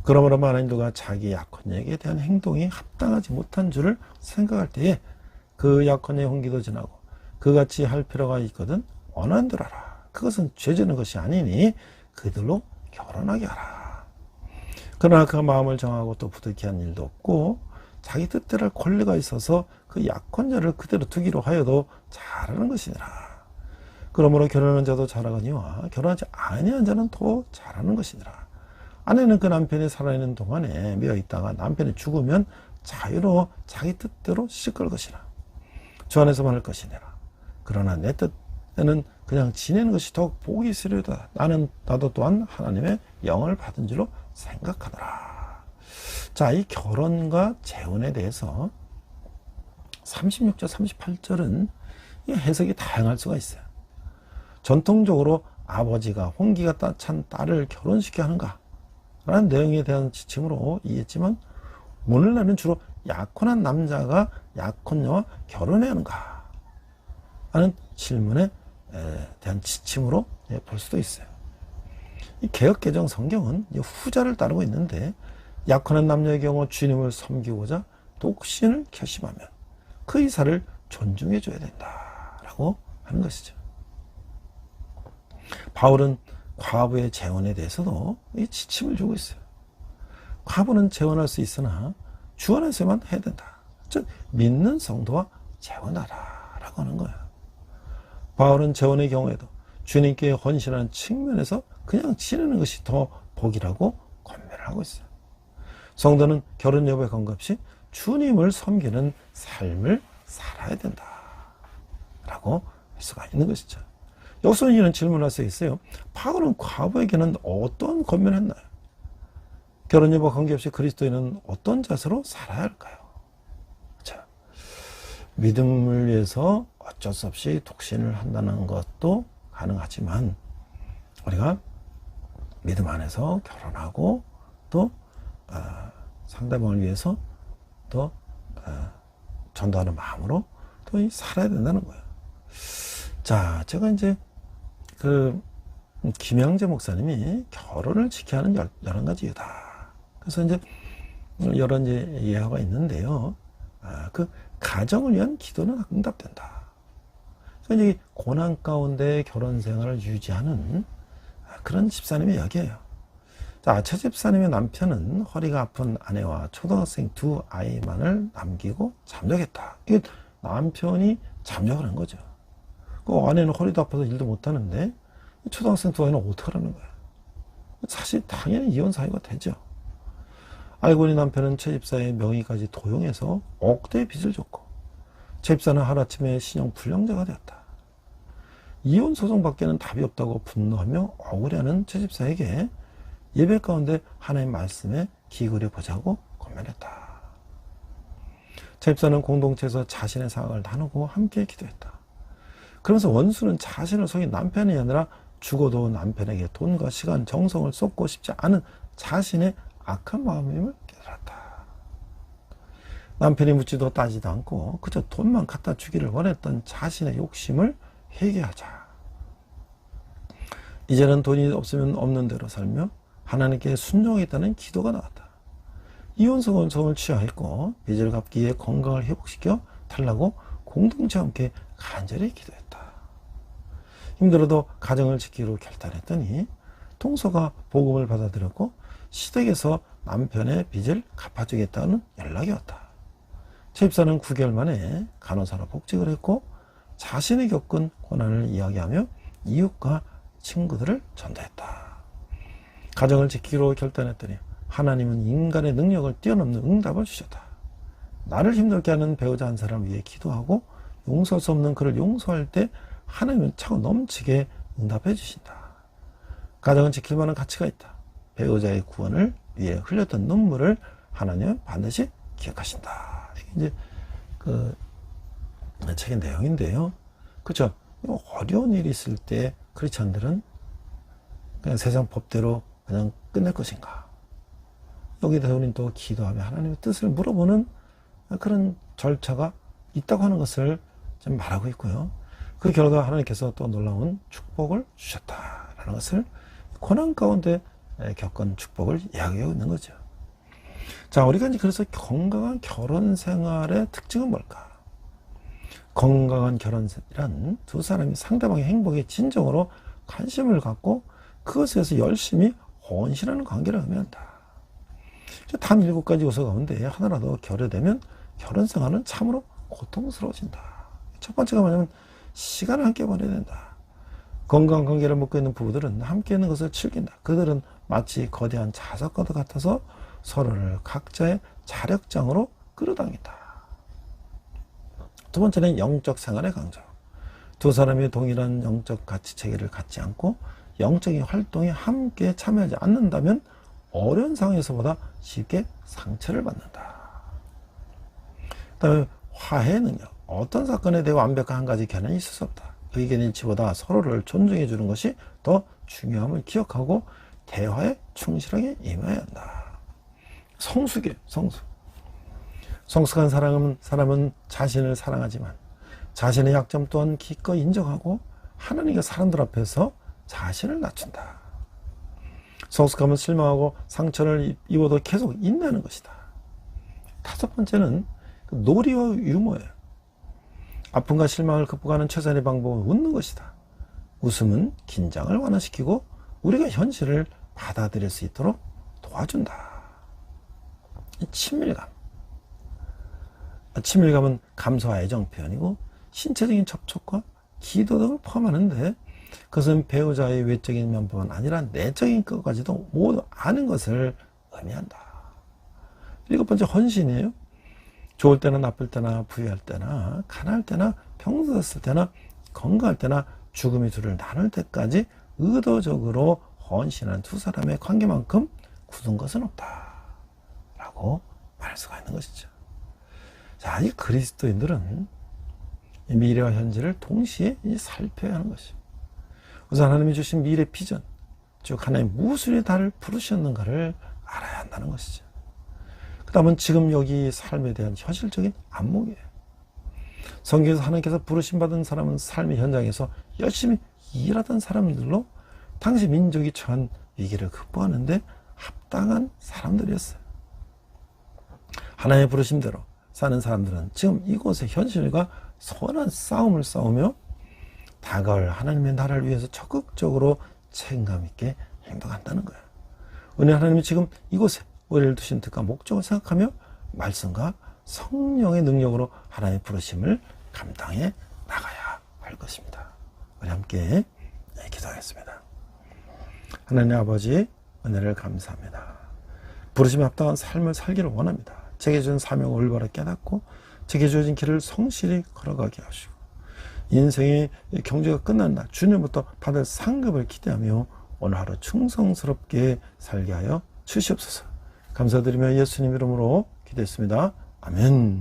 그러므로 만일 누가 자기 약혼녀에게 대한 행동이 합당하지 못한 줄을 생각할 때에 그 약혼녀의 혼기도 지나고 그같이 할 필요가 있거든 원한들 하라. 그것은 죄지는 것이 아니니 그들로 결혼하게 하라. 그러나 그 마음을 정하고 또 부득이 한 일도 없고 자기 뜻대로 할 권리가 있어서 그 약혼녀를 그대로 두기로 하여도 잘하는 것이니라. 그러므로 결혼한 자도 잘하거니와 결혼하지 아니한 자는 더 잘하는 것이니라. 아내는 그 남편이 살아있는 동안에 매어 있다가 남편이 죽으면 자유로 자기 뜻대로 시집갈 것이라. 주 안에서만 할 것이니라. 그러나 내 뜻에는 그냥 지내는 것이 더욱 복이 있으리로다. 나도 또한 하나님의 영을 받은 줄로 생각하노라. 자, 이 결혼과 재혼에 대해서 36절, 38절은 해석이 다양할 수가 있어요. 전통적으로 아버지가 혼기가 찬 딸을 결혼시켜야 하는가? 라는 내용에 대한 지침으로 이해했지만, 오늘날은 주로 약혼한 남자가 약혼녀와 결혼해야 하는가? 하는 질문에 대한 지침으로 볼 수도 있어요. 이 개역개정 성경은 후자를 따르고 있는데, 약혼한 남녀의 경우 주님을 섬기고자 독신을 결심하면 그 의사를 존중해 줘야 된다라고 하는 것이죠. 바울은 과부의 재혼에 대해서도 이 지침을 주고 있어요. 과부는 재혼할 수 있으나 주 안에서만 해야 된다. 즉 믿는 성도와 재혼하라라고 하는 거예요. 바울은 재혼의 경우에도 주님께 헌신하는 측면에서 그냥 지내는 것이 더 복이라고 권면을 하고 있어요. 성도는 결혼 여부에 관계없이 주님을 섬기는 삶을 살아야 된다라고 할 수가 있는 것이죠. 여기서 이런 질문을 할 수 있어요. 바울은 과부에게는 어떤 권면을 했나요? 결혼 여부와 관계없이 그리스도인은 어떤 자세로 살아야 할까요? 자, 믿음을 위해서 어쩔 수 없이 독신을 한다는 것도 가능하지만 우리가 믿음 안에서 결혼하고 또 상대방을 위해서 또 전도하는 마음으로 또 살아야 된다는 거예요. 자, 제가 이제 김양재 목사님이 결혼을 지켜야 하는 11가지 이유다. 그래서 이제 여러 이제 예화가 있는데요. 그 가정을 위한 기도는 응답된다. 그러니까 이제 고난 가운데 결혼 생활을 유지하는 그런 집사님의 이야기예요. 자, 최 집사님의 남편은 허리가 아픈 아내와 초등학생 2 아이만을 남기고 잠적했다. 이게 남편이 잠적을 한 거죠. 그 아내는 허리도 아파서 일도 못 하는데 초등학생 2 아이는 어떡하라는 거야. 사실 당연히 이혼 사유가 되죠. 알고 보니 남편은 최 집사의 명의까지 도용해서 억대의 빚을 졌고 최 집사는 하루아침에 신용 불량자가 되었다. 이혼 소송 밖에는 답이 없다고 분노하며 억울해하는 최 집사에게 예배 가운데 하나님 말씀에 기울여 보자고 권면했다. 최 집사는 공동체에서 자신의 상황을 나누고 함께 기도했다. 그러면서 원수는 자신을 속인 남편이 아니라 죽어도 남편에게 돈과 시간, 정성을 쏟고 싶지 않은 자신의 악한 마음임을 깨달았다. 남편이 묻지도 따지도 않고 그저 돈만 갖다 주기를 원했던 자신의 욕심을 회개하자. 이제는 돈이 없으면 없는 대로 살며 하나님께 순종하겠다는 기도가 나왔다. 이혼 소송을 취하했고 빚을 갚기 위해 건강을 회복시켜 달라고 공동체와 함께 간절히 기도했다. 힘들어도 가정을 지키기로 결단했더니 동서가 복음을 받아들였고 시댁에서 남편의 빚을 갚아주겠다는 연락이 왔다. 최 집사는 9개월 만에 간호사로 복직을 했고 자신이 겪은 고난을 이야기하며 이웃과 친구들을 전도했다. 가정을 지키기로 결단했더니 하나님은 인간의 능력을 뛰어넘는 응답을 주셨다. 나를 힘들게 하는 배우자 한 사람을 위해 기도하고 용서할 수 없는 그를 용서할 때 하나님은 차고 넘치게 응답해 주신다. 가정은 지킬 만한 가치가 있다. 배우자의 구원을 위해 흘렸던 눈물을 하나님은 반드시 기억하신다. 이게 이제 그 책의 내용인데요. 그렇죠? 어려운 일이 있을 때 크리스찬들은 그냥 세상 법대로 그냥 끝낼 것인가? 여기다 우리는 또 기도하며 하나님의 뜻을 물어보는 그런 절차가 있다고 하는 것을 좀 말하고 있고요. 그 결과 하나님께서 또 놀라운 축복을 주셨다라는 것을 고난 가운데 겪은 축복을 이야기하고 있는 거죠. 자, 우리가 이제 그래서 건강한 결혼 생활의 특징은 뭘까? 건강한 결혼이란 두 사람이 상대방의 행복에 진정으로 관심을 갖고 그것에 대해서 열심히 헌신하는 관계를 의미한다. 단 7가지 요소 가운데 하나라도 결여되면 결혼 생활은 참으로 고통스러워진다. 첫 번째가 뭐냐면 시간을 함께 보내야 된다. 건강한 관계를 맺고 있는 부부들은 함께 있는 것을 즐긴다. 그들은 마치 거대한 자석과도 같아서 서로를 각자의 자력장으로 끌어당긴다. 두 번째는 영적 생활의 강조. 두 사람이 동일한 영적 가치 체계를 갖지 않고 영적인 활동에 함께 참여하지 않는다면 어려운 상황에서보다 쉽게 상처를 받는다. 그 다음에 화해 능력. 어떤 사건에 대해 완벽한 한 가지 견해는 있을 수 없다. 의견 일치보다 서로를 존중해 주는 것이 더 중요함을 기억하고 대화에 충실하게 임해야 한다. 성숙이에요. 성숙한 사람은 자신을 사랑하지만 자신의 약점 또한 기꺼이 인정하고 하나님과 사람들 앞에서 자신을 낮춘다. 성숙함은 실망하고 상처를 입어도 계속 인내하는 것이다. 다섯 번째는 놀이와 유머예요. 아픔과 실망을 극복하는 최선의 방법은 웃는 것이다. 웃음은 긴장을 완화시키고 우리가 현실을 받아들일 수 있도록 도와준다. 친밀감은 감사와 애정 표현이고 신체적인 접촉과 기도 등을 포함하는데 그것은 배우자의 외적인 면뿐만 아니라 내적인 것까지도 모두 아는 것을 의미한다. 7번째 헌신이에요. 좋을 때나 나쁠 때나 부유할 때나 가난할 때나 병들었을 때나 건강할 때나 죽음의 둘을 나눌 때까지 의도적으로 헌신한 두 사람의 관계만큼 굳은 것은 없다 라고 말할 수가 있는 것이죠. 자, 이 그리스도인들은 미래와 현재를 동시에 살펴야 하는 것이죠. 우선 하나님이 주신 미래 비전, 즉 하나님 무엇을 나를 부르셨는가를 알아야 한다는 것이죠. 그 다음은 지금 여기 삶에 대한 현실적인 안목이에요. 성경에서 하나님께서 부르심받은 사람은 삶의 현장에서 열심히 일하던 사람들로 당시 민족이 처한 위기를 극복하는데 합당한 사람들이었어요. 하나님의 부르심대로 사는 사람들은 지금 이곳의 현실과 선한 싸움을 싸우며 다가올 하나님의 나라를 위해서 적극적으로 책임감 있게 행동한다는 거예요. 은혜 하나님이 지금 이곳에 우리를 두신 뜻과 목적을 생각하며 말씀과 성령의 능력으로 하나님의 부르심을 감당해 나가야 할 것입니다. 우리 함께 기도하겠습니다. 하나님 아버지, 은혜를 감사합니다. 부르심에 합당한 삶을 살기를 원합니다. 제게 주신 사명을 올바로 깨닫고 제게 주어진 길을 성실히 걸어가게 하시고 인생의 경주가 끝난 날 주님부터 받을 상급을 기대하며 오늘 하루 충성스럽게 살게 하여 주시옵소서. 감사드리며 예수님 이름으로 기도했습니다. 아멘.